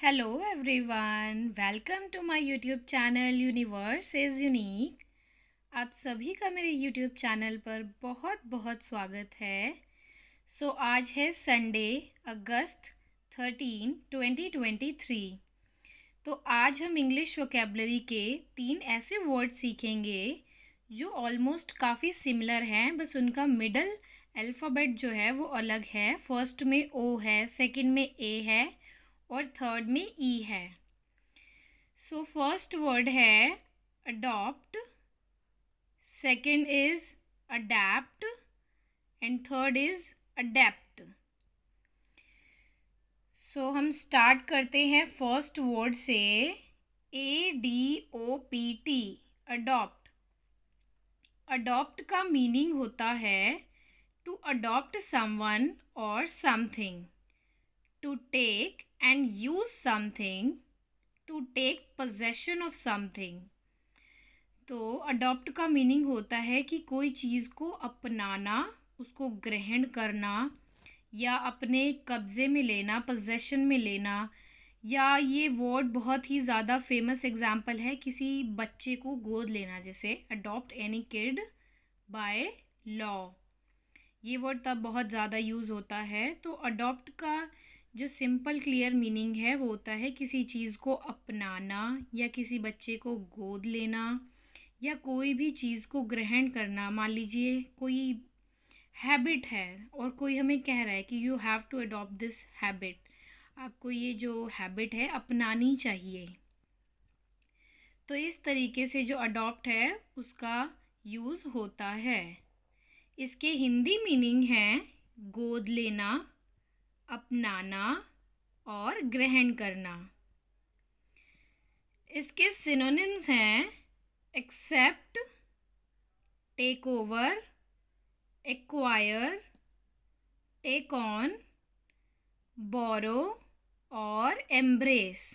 Hello everyone, welcome to my YouTube channel universe is unique. आप सभी का मेरे यूट्यूब चैनल पर बहुत बहुत स्वागत है। आज है संडे, अगस्त 13, 2023। तो आज हम इंग्लिश वोकेबलरी के 3 ऐसे वर्ड सीखेंगे जो ऑलमोस्ट काफ़ी सिमिलर हैं, बस उनका मिडल अल्फ़ाबेट जो है वो अलग है। फर्स्ट में ओ है, सेकंड में ए है और थर्ड में ई है। फर्स्ट वर्ड है adopt, second is adapt and third is adept. हम स्टार्ट करते हैं फर्स्ट वर्ड से। ADOPT, adopt. अडॉप्ट का मीनिंग होता है टू अडॉप्ट समवन और something, to take and use something, to take possession of something. तो अडॉप्ट का मीनिंग होता है कि कोई चीज़ को अपनाना, उसको ग्रहण करना या अपने कब्ज़े में लेना, possession में लेना। या ये वर्ड बहुत ही ज़्यादा फेमस एग्जाम्पल है किसी बच्चे को गोद लेना, जैसे adopt any kid by law. ये वर्ड तब बहुत ज़्यादा यूज़ होता है। तो अडॉप्ट का जो सिंपल क्लियर मीनिंग है वो होता है किसी चीज़ को अपनाना या किसी बच्चे को गोद लेना या कोई भी चीज़ को ग्रहण करना। मान लीजिए कोई हैबिट है और कोई हमें कह रहा है कि you have to adopt this habit, आपको ये जो हैबिट है अपनानी चाहिए। तो इस तरीके से जो अडॉप्ट है उसका यूज़ होता है। इसके हिंदी मीनिंग है गोद लेना, अपनाना और ग्रहण करना। इसके सिनोनिम्स हैं accept, take over, acquire, take on, borrow और एम्ब्रेस।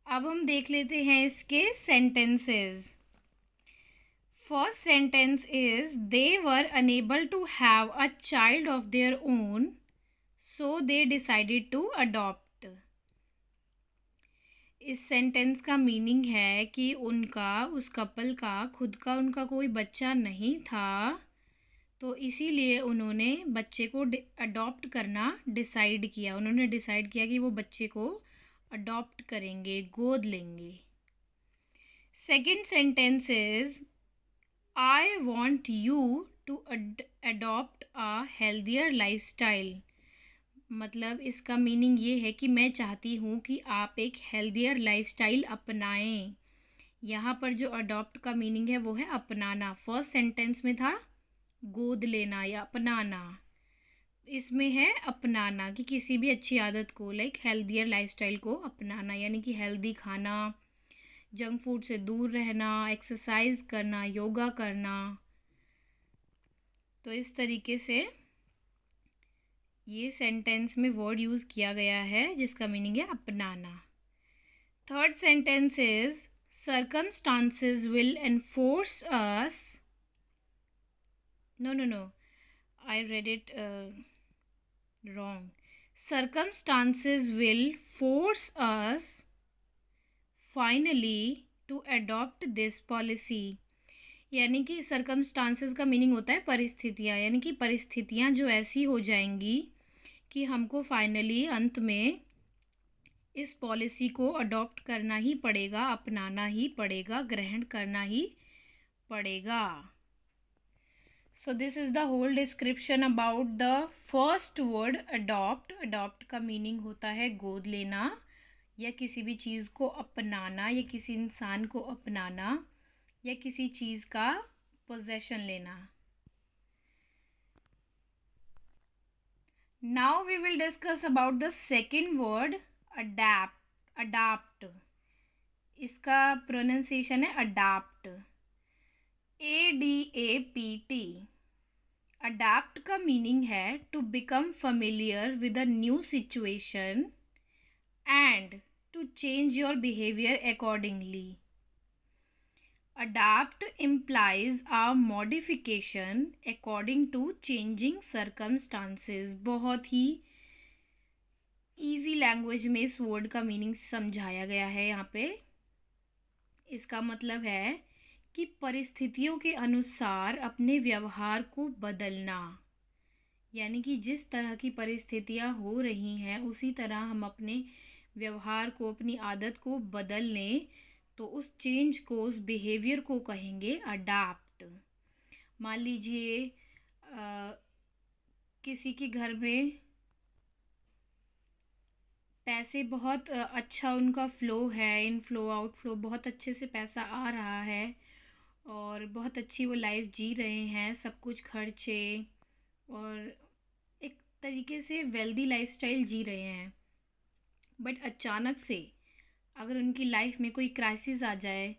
अब हम देख लेते हैं इसके sentences. First sentence is they were unable to have a child of their own, so they decided to adopt. इस सेंटेंस का मीनिंग है कि उस कपल का खुद का उनका कोई बच्चा नहीं था, तो इसीलिए उन्होंने बच्चे को अडॉप्ट करना डिसाइड किया। उन्होंने डिसाइड किया कि वो बच्चे को अडॉप्ट करेंगे, गोद लेंगे। Second sentence is I want you to adopt a healthier lifestyle। मतलब इसका मीनिंग ये है कि मैं चाहती हूँ कि आप एक हेल्दियर लाइफस्टाइल अपनाएं। यहाँ पर जो अडॉप्ट का मीनिंग है वो है अपनाना। फर्स्ट सेंटेंस में था गोद लेना या अपनाना, इसमें है अपनाना कि किसी भी अच्छी आदत को, लाइक हेल्दियर लाइफस्टाइल को अपनाना, यानी कि हेल्दी खाना, जंक फूड से दूर रहना, एक्सरसाइज करना, योगा करना। तो इस तरीके से ये सेंटेंस में वर्ड यूज़ किया गया है जिसका मीनिंग है अपनाना। Third sentence is circumstances will enforce us, no, I read it wrong. Circumstances will force us finally to adopt this policy। यानी कि सर्कमस्टांसेस का मीनिंग होता है परिस्थितियाँ, यानी कि परिस्थितियाँ जो ऐसी हो जाएंगी कि हमको फाइनली अंत में इस पॉलिसी को अडॉप्ट करना ही पड़ेगा, अपनाना ही पड़ेगा, ग्रहण करना ही पड़ेगा। So this is the whole description about the first word adopt. Adopt का मीनिंग होता है गोद लेना या किसी भी चीज़ को अपनाना या किसी इंसान को अपनाना या किसी चीज़ का पोजेशन लेना। Now we will discuss about the second word adapt. इसका प्रोनाउंसिएशन है अडाप्ट, ADAPT। अडाप्ट का मीनिंग है to become familiar with a new situation and to change your behaviour accordingly. Adapt implies a modification according to changing circumstances। बहुत ही easy language में इस word का meaning समझाया गया है यहाँ पे। इसका मतलब है कि परिस्थितियों के अनुसार अपने व्यवहार को बदलना, यानी कि जिस तरह की परिस्थितियाँ हो रही हैं उसी तरह हम अपने व्यवहार को, अपनी आदत को बदल लें, तो उस चेंज को, उस बिहेवियर को कहेंगे अडाप्ट। मान लीजिए किसी के घर में पैसे बहुत अच्छा उनका फ़्लो है, इनफ्लो आउटफ्लो बहुत अच्छे से पैसा आ रहा है और बहुत अच्छी वो लाइफ जी रहे हैं, सब कुछ खर्चे और एक तरीके से वेल्दी लाइफस्टाइल जी रहे हैं। बट अचानक से अगर उनकी लाइफ में कोई क्राइसिस आ जाए,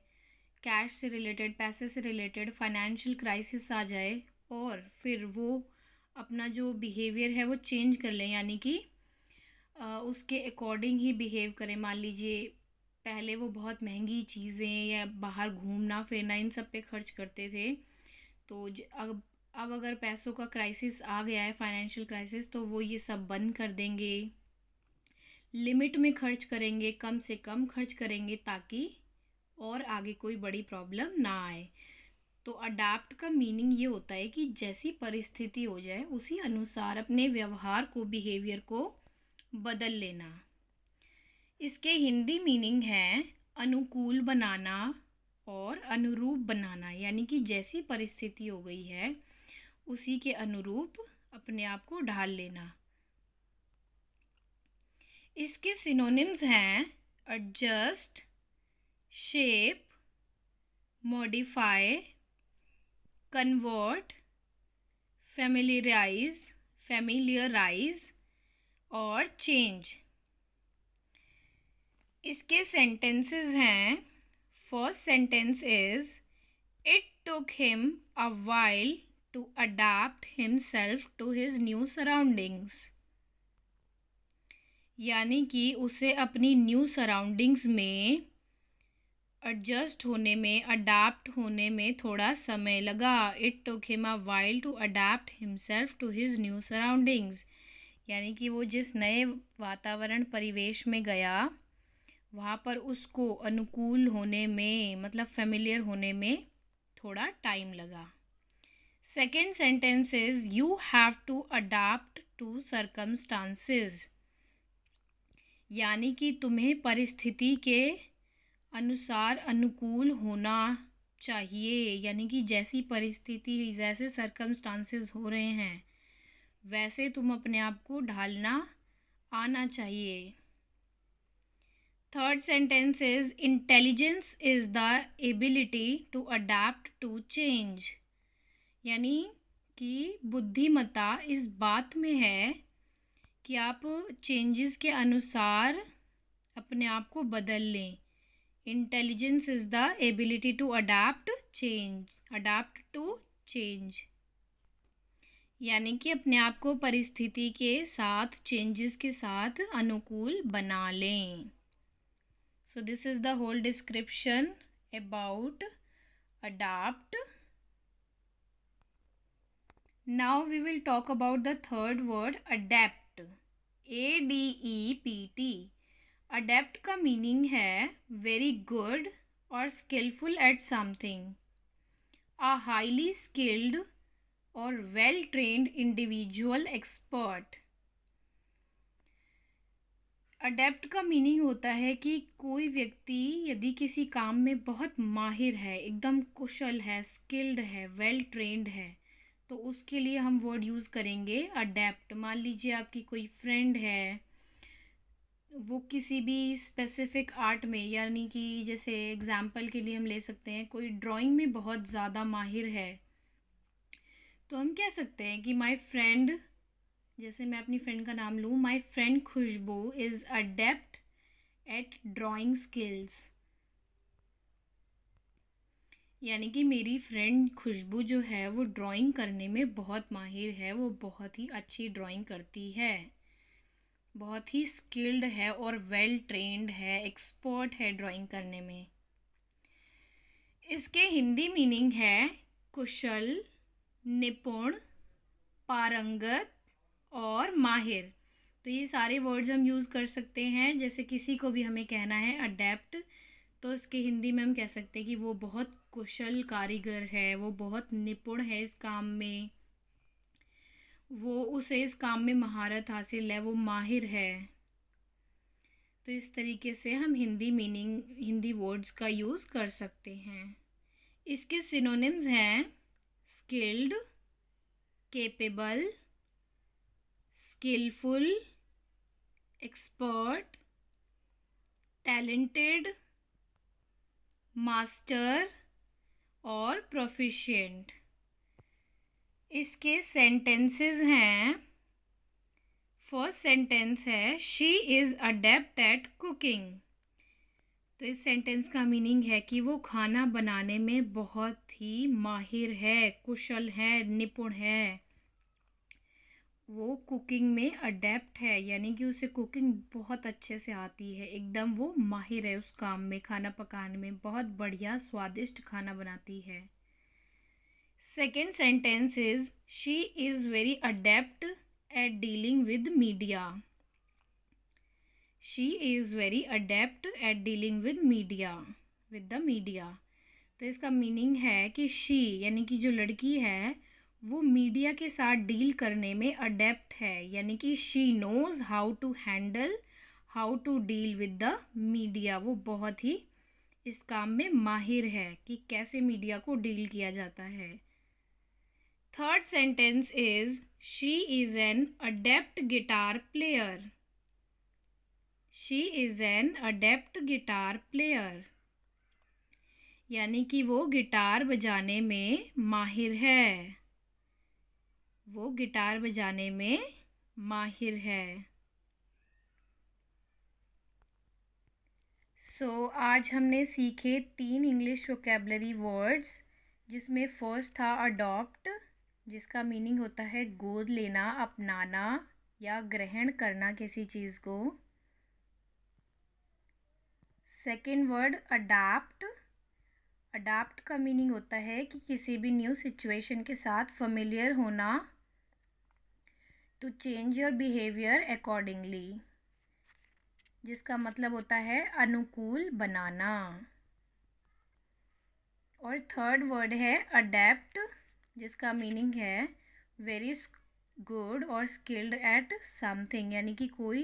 कैश से रिलेटेड, पैसे से रिलेटेड फाइनेंशियल क्राइसिस आ जाए, और फिर वो अपना जो बिहेवियर है वो चेंज कर लें, यानी कि उसके अकॉर्डिंग ही बिहेव करें। मान लीजिए पहले वो बहुत महंगी चीज़ें या बाहर घूमना फिरना इन सब पे खर्च करते थे, तो अब अगर पैसों का क्राइसिस आ गया है, फाइनेंशियल क्राइसिस, तो वो ये सब बंद कर देंगे, लिमिट में खर्च करेंगे, कम से कम खर्च करेंगे ताकि और आगे कोई बड़ी प्रॉब्लम ना आए। तो अडाप्ट का मीनिंग ये होता है कि जैसी परिस्थिति हो जाए उसी अनुसार अपने व्यवहार को, बिहेवियर को बदल लेना। इसके हिंदी मीनिंग है अनुकूल बनाना और अनुरूप बनाना, यानी कि जैसी परिस्थिति हो गई है उसी के अनुरूप अपने आप को ढाल लेना। इसके सिनोनिम्स हैं adjust, shape, modify, convert, familiarise और चेंज। इसके सेंटेंसेस हैं, first sentence is it took him a while to adapt himself to his new surroundings, यानी कि उसे अपनी न्यू सराउंडिंग्स में एडजस्ट होने में, अडाप्ट होने में थोड़ा समय लगा। It took him a while to adapt himself to his new surroundings, यानी कि वो जिस नए वातावरण, परिवेश में गया वहाँ पर उसको अनुकूल होने में, मतलब फेमिलियर होने में थोड़ा टाइम लगा। Second sentence is you have to adapt to circumstances, यानी कि तुम्हें परिस्थिति के अनुसार अनुकूल होना चाहिए, यानी कि जैसी परिस्थिति, जैसे सर्कमस्टांसेस हो रहे हैं वैसे तुम अपने आप को ढालना आना चाहिए। Third sentence is intelligence is the ability to adapt to change, यानी कि बुद्धिमत्ता इस बात में है कि आप चेंजेस के अनुसार अपने आप को बदल लें। Intelligence is the ability to adapt to change, यानी कि अपने आप को परिस्थिति के साथ, चेंजेस के साथ अनुकूल बना लें। So this is the whole description about adapt. Now we will talk about the third word adapt. ADEPT. Adept का मीनिंग है वेरी गुड और skilful at something, a highly skilled और well trained individual expert. Adept का meaning होता है कि कोई व्यक्ति यदि किसी काम में बहुत माहिर है, एकदम कुशल है, स्किल्ड है, वेल ट्रेन्ड है, तो उसके लिए हम वर्ड यूज़ करेंगे अडेप्ट। मान लीजिए आपकी कोई फ्रेंड है, वो किसी भी स्पेसिफिक आर्ट में, यानी कि जैसे एग्जाम्पल के लिए हम ले सकते हैं कोई ड्राइंग में बहुत ज़्यादा माहिर है, तो हम कह सकते हैं कि माय फ्रेंड, जैसे मैं अपनी फ्रेंड का नाम लूँ, my friend Khushboo is adept at drawing skills, यानी कि मेरी फ्रेंड खुशबू जो है वो ड्राइंग करने में बहुत माहिर है, वो बहुत ही अच्छी ड्राइंग करती है, बहुत ही स्किल्ड है और वेल ट्रेन्ड है, एक्सपर्ट है ड्राइंग करने में। इसके हिंदी मीनिंग है कुशल, निपुण, पारंगत और माहिर। तो ये सारे वर्ड्स हम यूज़ कर सकते हैं। जैसे किसी को भी हमें कहना है अडेप्ट, तो इसके हिंदी में हम कह सकते हैं कि वो बहुत कुशल कारीगर है, वो बहुत निपुण है इस काम में, वो उसे इस काम में महारत हासिल है, वो माहिर है। तो इस तरीके से हम हिंदी वर्ड्स का यूज़ कर सकते हैं। इसके सिनोनिम्स हैं skilled, capable, skilful, expert, talented, master और प्रोफिशिएंट। इसके सेंटेंसेस हैं, फर्स्ट सेंटेंस है she is adept at cooking. तो इस सेंटेंस का मीनिंग है कि वो खाना बनाने में बहुत ही माहिर है, कुशल है, निपुण है। वो कुकिंग में अडेप्ट है, यानी कि उसे कुकिंग बहुत अच्छे से आती है, एकदम वो माहिर है उस काम में, खाना पकाने में बहुत बढ़िया स्वादिष्ट खाना बनाती है। Second sentence is she is very adept at dealing with media. She is very adept at dealing with the media. तो इसका मीनिंग है कि शी यानी कि जो लड़की है वो मीडिया के साथ डील करने में अडेप्ट है, यानी कि she knows how to handle, how to deal with the media. वो बहुत ही इस काम में माहिर है कि कैसे मीडिया को डील किया जाता है। Third sentence is she is an adapt guitar player. She is an adapt guitar player, यानी कि वो गिटार बजाने में माहिर है, वो गिटार बजाने में माहिर है। आज हमने सीखे 3 इंग्लिश वोकेबलरी वर्ड्स, जिसमें फर्स्ट था अडॉप्ट, जिसका मीनिंग होता है गोद लेना, अपनाना या ग्रहण करना किसी चीज़ को। Second word adapt. अडाप्ट का मीनिंग होता है कि किसी भी न्यू सिचुएशन के साथ फेमिलियर होना, to change your behaviour accordingly, जिसका मतलब होता है अनुकूल बनाना। और थर्ड वर्ड है अडेप्ट, जिसका मीनिंग है वेरी गुड और स्किल्ड एट समथिंग, यानी कि कोई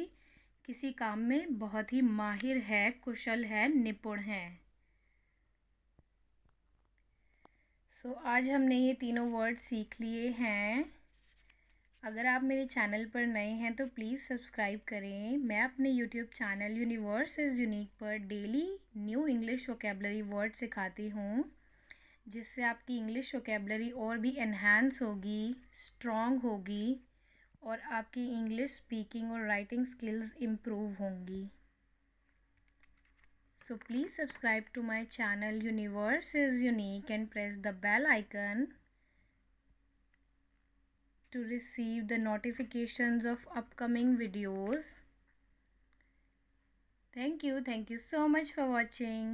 किसी काम में बहुत ही माहिर है, कुशल है, निपुण है। आज हमने ये तीनों वर्ड सीख लिए हैं। अगर आप मेरे चैनल पर नए हैं तो प्लीज़ सब्सक्राइब करें। मैं अपने YouTube channel universe is unique पर daily new English vocabulary word सिखाती हूँ, जिससे आपकी इंग्लिश वोकेबलरी और भी एनहांस होगी, स्ट्रॉन्ग होगी और आपकी इंग्लिश स्पीकिंग और राइटिंग स्किल्स इम्प्रूव होंगी। So please subscribe to my channel Universe is Unique and press the bell icon to receive the notifications of upcoming videos. Thank you so much for watching.